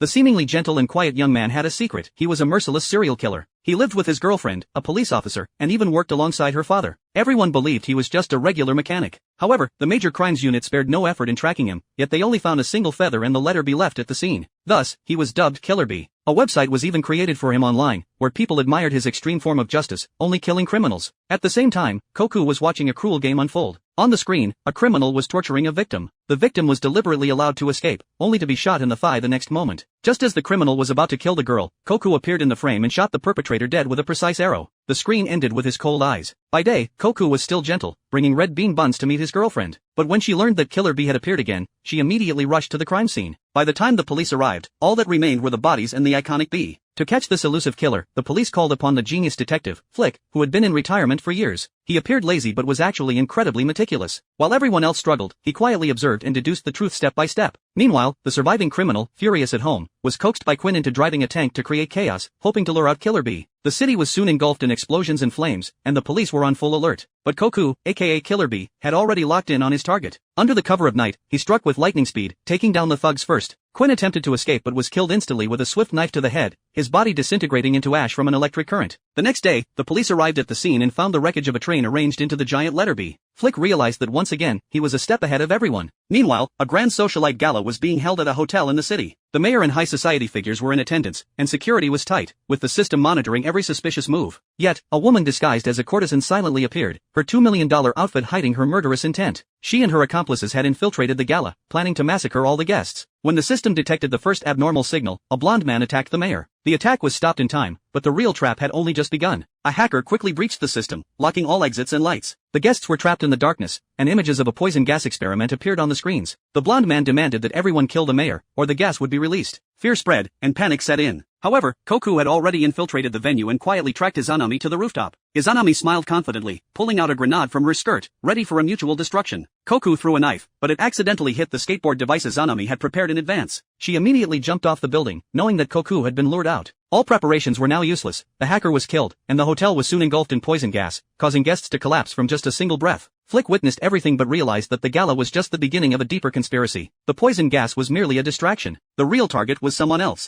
The seemingly gentle and quiet young man had a secret. He was a merciless serial killer. He lived with his girlfriend, a police officer, and even worked alongside her father. Everyone believed he was just a regular mechanic. However, the Major Crimes Unit spared no effort in tracking him, yet they only found a single feather and the letter B left at the scene. Thus, he was dubbed Killer B. A website was even created for him online, where people admired his extreme form of justice, only killing criminals. At the same time, Koku was watching a cruel game unfold. On the screen, a criminal was torturing a victim. The victim was deliberately allowed to escape, only to be shot in the thigh the next moment. Just as the criminal was about to kill the girl, Koku appeared in the frame and shot the perpetrator dead with a precise arrow. The screen ended with his cold eyes. By day, Koku was still gentle, bringing red bean buns to meet his girlfriend. But when she learned that Killer B had appeared again, she immediately rushed to the crime scene. By the time the police arrived, all that remained were the bodies and the iconic B. To catch this elusive killer, the police called upon the genius detective, Flick, who had been in retirement for years. He appeared lazy but was actually incredibly meticulous. While everyone else struggled, he quietly observed and deduced the truth step by step. Meanwhile, the surviving criminal, furious at home, was coaxed by Quinn into driving a tank to create chaos, hoping to lure out Killer B. The city was soon engulfed in explosions and flames, and the police were on full alert. But Koku, aka Killer B, had already locked in on his target. Under the cover of night, he struck with lightning speed, taking down the thugs first. Quinn attempted to escape but was killed instantly with a swift knife to the head, his body disintegrating into ash from an electric current. The next day, the police arrived at the scene and found the wreckage of a train arranged into the giant letter B. Flick realized that once again, he was a step ahead of everyone. Meanwhile, a grand socialite gala was being held at a hotel in the city. The mayor and high society figures were in attendance, and security was tight, with the system monitoring every suspicious move. Yet, a woman disguised as a courtesan silently appeared, her $2 million outfit hiding her murderous intent. She and her accomplices had infiltrated the gala, planning to massacre all the guests. When the system detected the first abnormal signal, a blonde man attacked the mayor. The attack was stopped in time, but the real trap had only just begun. A hacker quickly breached the system, locking all exits and lights. The guests were trapped in the darkness, and images of a poison gas experiment appeared on the screens. The blonde man demanded that everyone kill the mayor, or the gas would be released. Fear spread, and panic set in. However, Koku had already infiltrated the venue and quietly tracked Izanami to the rooftop. Izanami smiled confidently, pulling out a grenade from her skirt, ready for a mutual destruction. Koku threw a knife, but it accidentally hit the skateboard device Izanami had prepared in advance. She immediately jumped off the building, knowing that Koku had been lured out. All preparations were now useless, the hacker was killed, and the hotel was soon engulfed in poison gas, causing guests to collapse from just a single breath. Flick witnessed everything but realized that the gala was just the beginning of a deeper conspiracy. The poison gas was merely a distraction. The real target was someone else.